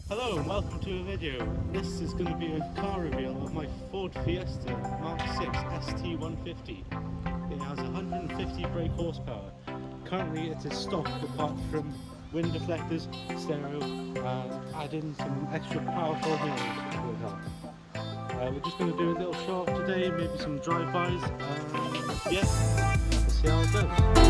Hello and welcome to a video. This is going to be a car reveal of my Ford Fiesta mk6 ST150. It has 150 brake horsepower. Currently it is stock apart from wind deflectors, stereo, and add in some extra powerful mirrors to the car. We're just going to do a little show off today, maybe some drive-bys, and yeah, let's see how it goes.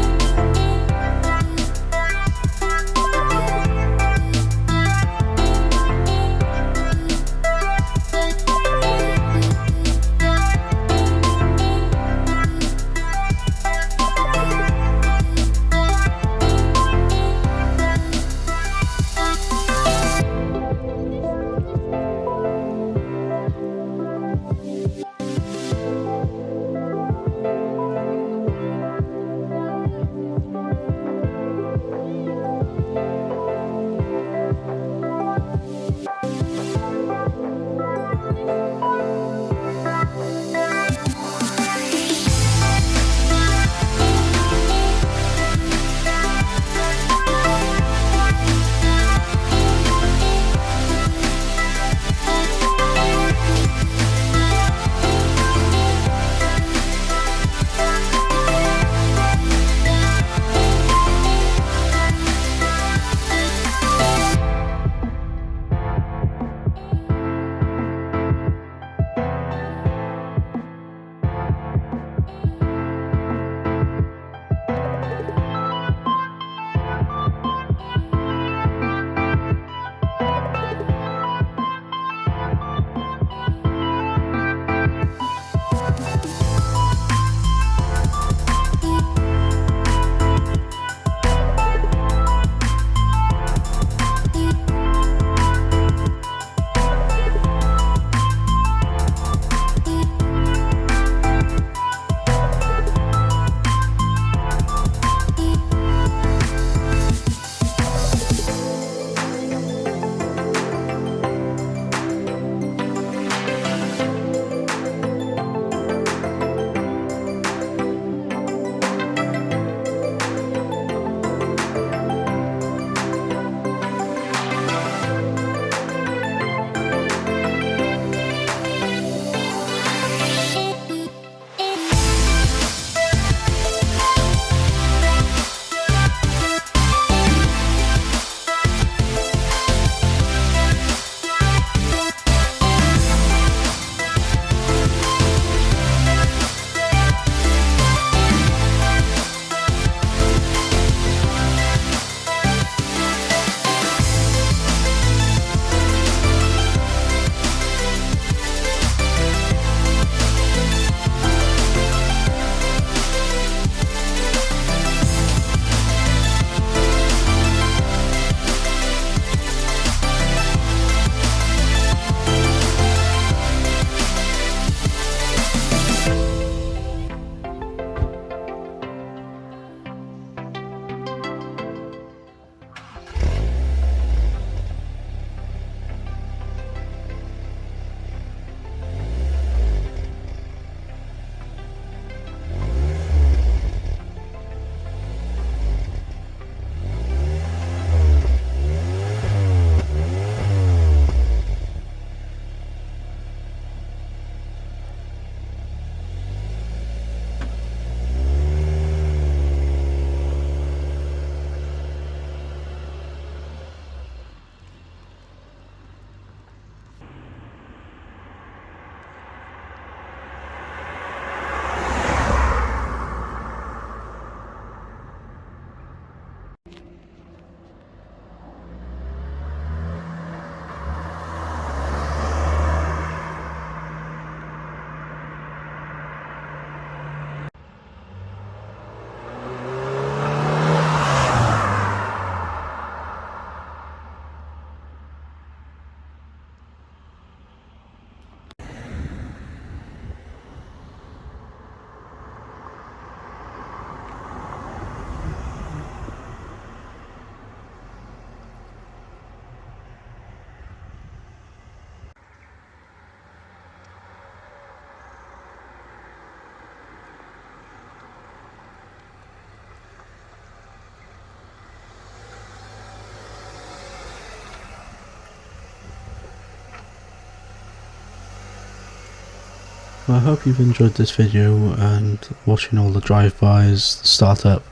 Well, I hope you've enjoyed this video and watching all the drive-bys, the startup,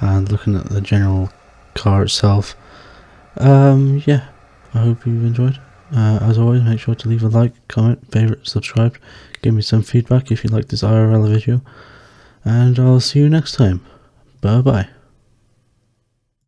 and looking at the general car itself. Yeah, I hope you've enjoyed. As always, make sure to leave a like, comment, favourite, subscribe, give me some feedback if you like this IRL video, and I'll see you next time. Bye bye.